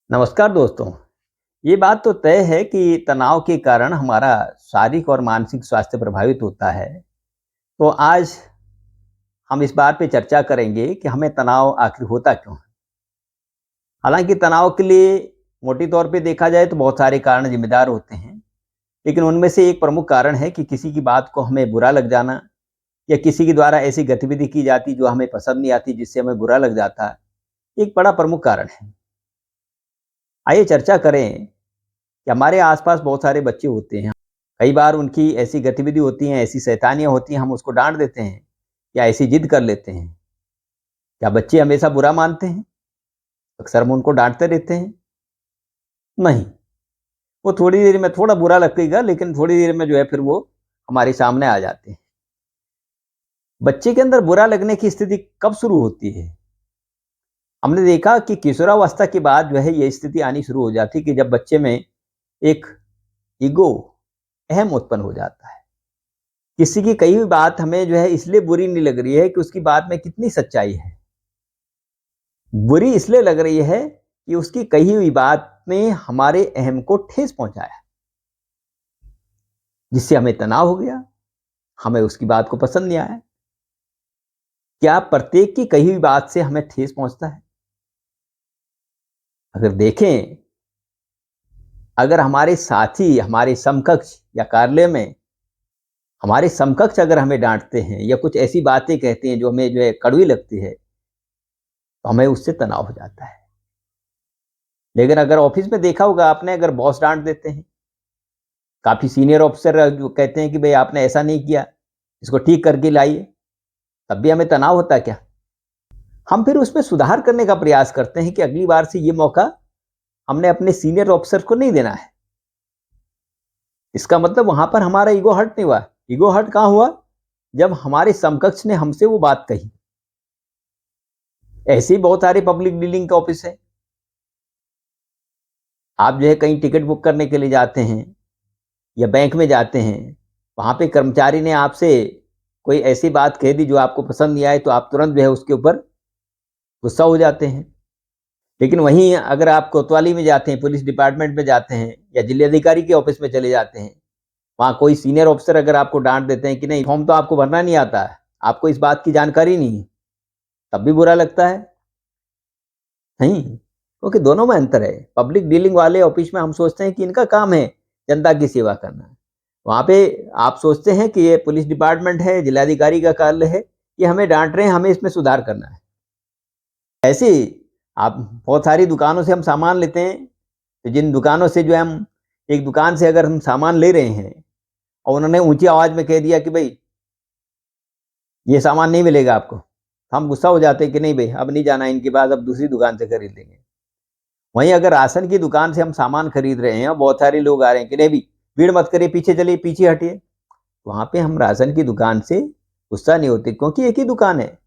नमस्कार दोस्तों। ये बात तो तय है कि तनाव के कारण हमारा शारीरिक और मानसिक स्वास्थ्य प्रभावित होता है। तो आज हम इस बात पे चर्चा करेंगे कि हमें तनाव आखिर होता क्यों है? हालाँकि तनाव के लिए मोटे तौर पे देखा जाए तो बहुत सारे कारण ज़िम्मेदार होते हैं, लेकिन उनमें से एक प्रमुख कारण है कि किसी की बात को हमें बुरा लग जाना या किसी के द्वारा ऐसी गतिविधि की जाती जो हमें पसंद नहीं आती, जिससे हमें बुरा लग जाता है, एक बड़ा प्रमुख कारण है। आइए चर्चा करें कि हमारे आस-पास बहुत सारे बच्चे होते हैं। कई बार उनकी ऐसी गतिविधि होती हैं, ऐसी शैतानियाँ होती हैं, हम उसको डाँट देते हैं या ऐसी ज़िद कर लेते हैं। क्या बच्चे हमेशा बुरा मानते हैं? अक्सर हम उनको डाँटते रहते हैं? नहीं, वो थोड़ी देर में थोड़ा बुरा लगेगा, लेकिन थोड़ी देर में जो है फिर वो हमारे सामने आ जाते हैं। बच्चे के अंदर बुरा लगने की स्थिति कब शुरू होती है? हमने देखा कि किशोरावस्था के बाद जो है ये स्थिति आनी शुरू हो जाती है कि जब बच्चे में एक ईगो, अहम उत्पन्न हो जाता है। किसी की कही हुई बात हमें जो है इसलिए बुरी नहीं लग रही है कि उसकी बात में कितनी सच्चाई है। बुरी इसलिए लग रही है कि उसकी कही हुई बात ने हमारे अहम को ठेस पहुँचाया, जिससे हमें तनाव हो गया, हमें उसकी बात को पसंद नहीं आया। क्या प्रत्येक की कही हुई बात से हमें ठेस पहुँचता है? अगर देखें, अगर हमारे साथी, हमारे समकक्ष या कार्यालय में हमारे समकक्ष अगर हमें डाँटते हैं या कुछ ऐसी बातें कहते हैं जो हमें जो है कड़वी लगती है, तो हमें उससे तनाव हो जाता है। लेकिन अगर ऑफिस में देखा होगा आपने, अगर बॉस डाँट देते हैं, काफ़ी सीनियर ऑफिसर जो कहते हैं कि भई आपने ऐसा नहीं किया, इसको ठीक करके लाइए, तब भी हमें तनाव होता है क्या? हम फिर उसमें सुधार करने का प्रयास करते हैं कि अगली बार से ये मौका हमने अपने सीनियर ऑफिसर को नहीं देना है। इसका मतलब वहाँ पर हमारा ईगो हर्ट नहीं हुआ। ईगो हर्ट कहाँ हुआ? जब हमारे समकक्ष ने हमसे वो बात कही। ऐसे ही बहुत सारे पब्लिक डीलिंग के ऑफिस हैं। आप जो है कहीं टिकट बुक करने के लिए जाते हैं या बैंक में जाते हैं, वहाँ पे कर्मचारी ने आपसे कोई ऐसी बात कह दी जो आपको पसंद नहीं आए, तो आप तुरंत जो है उसके ऊपर गुस्सा हो जाते हैं। लेकिन वहीं अगर आप कोतवाली में जाते हैं, पुलिस डिपार्टमेंट में जाते हैं या जिलाधिकारी के ऑफिस में चले जाते हैं, वहाँ कोई सीनियर ऑफिसर अगर आपको डाँट देते हैं कि नहीं फॉर्म तो आपको भरना नहीं आता है, आपको इस बात की जानकारी नहीं है, तब भी बुरा लगता है? नहीं, क्योंकि दोनों में अंतर है। पब्लिक डीलिंग वाले ऑफिस में हम सोचते हैं कि इनका काम है जनता की सेवा करना। वहाँ पे आप सोचते हैं कि ये पुलिस डिपार्टमेंट है, जिलाधिकारी का कार्यालय है, ये हमें डाँट रहे हैं, हमें इसमें सुधार करना है। ऐसे ही आप बहुत सारी दुकानों से हम सामान लेते हैं, तो जिन दुकानों से जो है हम एक दुकान से अगर हम सामान ले रहे हैं और उन्होंने ऊँची आवाज़ में कह दिया कि भई ये सामान नहीं मिलेगा आपको। हम गुस्सा हो जाते हैं कि नहीं भई अब नहीं जाना है इनके पास, अब दूसरी दुकान से खरीद लेंगे। वहीं अगर राशन की दुकान से हम सामान खरीद रहे हैं और बहुत सारे लोग आ रहे हैं कि नहीं भई भीड़ मत करिए, पीछे चलिए, पीछे हटिए। वहाँ पे हम राशन की दुकान से गुस्सा नहीं होते क्योंकि एक ही दुकान है।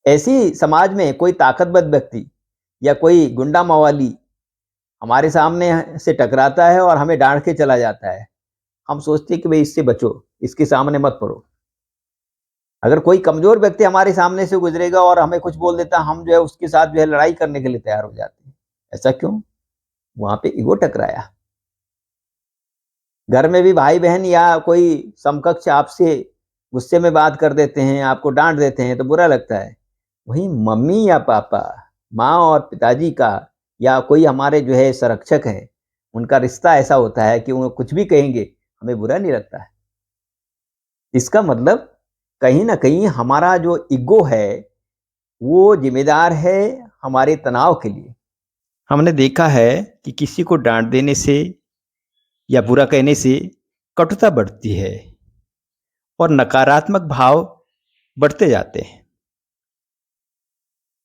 ऐसे ही समाज में कोई ताकतवर व्यक्ति या कोई गुंडा मवाली हमारे सामने से टकराता है और हमें डाँट के चला जाता है। हम सोचते हैं कि भई इससे बचो, इसके सामने मत पड़ो। अगर कोई कमज़ोर व्यक्ति हमारे सामने से गुज़रेगा और हमें कुछ बोल देता है, हम जो है उसके साथ जो है लड़ाई करने के लिए तैयार हो जाते हैं। ऐसा क्यों? वहाँ पे ईगो टकराया। घर में भी भाई-बहन या कोई समकक्ष आपसे गुस्से में बात कर देते हैं, आपको डाँट देते हैं तो बुरा लगता है। वहीं मम्मी या पापा, माँ और पिताजी का या कोई हमारे जो है संरक्षक हैं, उनका रिश्ता ऐसा होता है कि वो कुछ भी कहेंगे, हमें बुरा नहीं लगता है। इसका मतलब कहीं न कहीं हमारा जो ईगो है, वो ज़िम्मेदार है हमारे तनाव के लिए। हमने देखा है कि किसी को डाँट देने से या बुरा कहने से कटुता बढ़ती है और नकारात्मक भाव बढ़ते जाते हैं।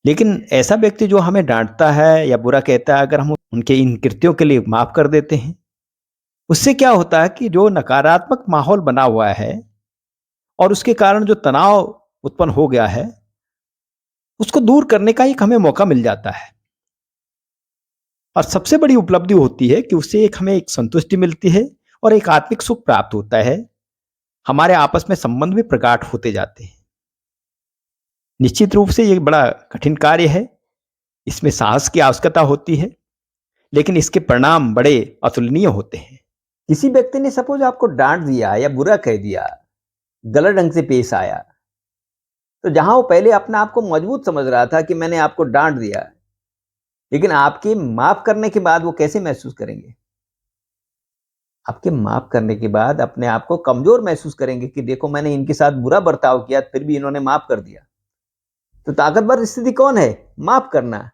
लेकिन ऐसा व्यक्ति जो हमें डाँटता है या बुरा कहता है, अगर हम उनके इन कृत्यों के लिए माफ़ कर देते हैं, उससे क्या होता है कि जो नकारात्मक माहौल बना हुआ है और उसके कारण जो तनाव उत्पन्न हो गया है, उसको दूर करने का एक हमें मौका मिल जाता है। और सबसे बड़ी उपलब्धि होती है कि उससे एक हमें एक संतुष्टि मिलती है और एक आत्मिक सुख प्राप्त होता है। हमारे आपस में संबंध भी प्रगाढ़ होते जाते हैं। निश्चित रूप से ये बड़ा कठिन कार्य है, इसमें साहस की आवश्यकता होती है, लेकिन इसके परिणाम बड़े अतुलनीय होते हैं। किसी व्यक्ति ने सपोज आपको डांट दिया या बुरा कह दिया, गलत ढंग से पेश आया, तो जहां वो पहले अपने आप को मजबूत समझ रहा था कि मैंने आपको डांट दिया, लेकिन आपके माफ करने के बाद वो कैसे महसूस करेंगे? आपके माफ करने के बाद अपने आप को कमजोर महसूस करेंगे कि देखो मैंने इनके साथ बुरा बर्ताव किया, फिर भी इन्होंने माफ कर दिया। तो ताकतवर स्थिति कौन है? माफ करना,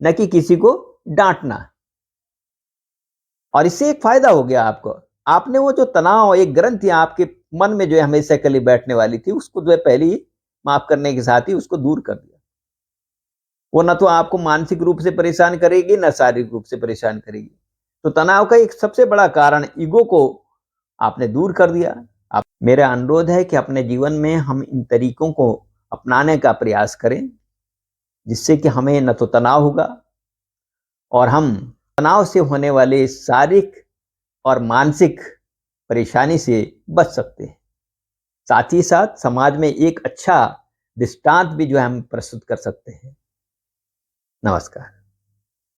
न कि किसी को डांटना। और इससे एक फायदा हो गया आपको, आपने वो जो तनाव, एक ग्रंथि आपके मन में जो है हमेशा के लिए बैठने वाली थी, उसको जो है पहले ही माफ करने के साथ ही उसको दूर कर दिया। वो ना तो आपको मानसिक रूप से परेशान करेगी, ना शारीरिक रूप से परेशान करेगी। तो तनाव का एक सबसे बड़ा कारण ईगो को आपने दूर कर दिया। आप, मेरा अनुरोध है कि अपने जीवन में हम इन तरीकों को अपनाने का प्रयास करें, जिससे कि हमें न तो तनाव होगा और हम तनाव से होने वाले शारीरिक और मानसिक परेशानी से बच सकते हैं। साथ ही साथ समाज में एक अच्छा दृष्टांत भी जो है हम प्रस्तुत कर सकते हैं। नमस्कार।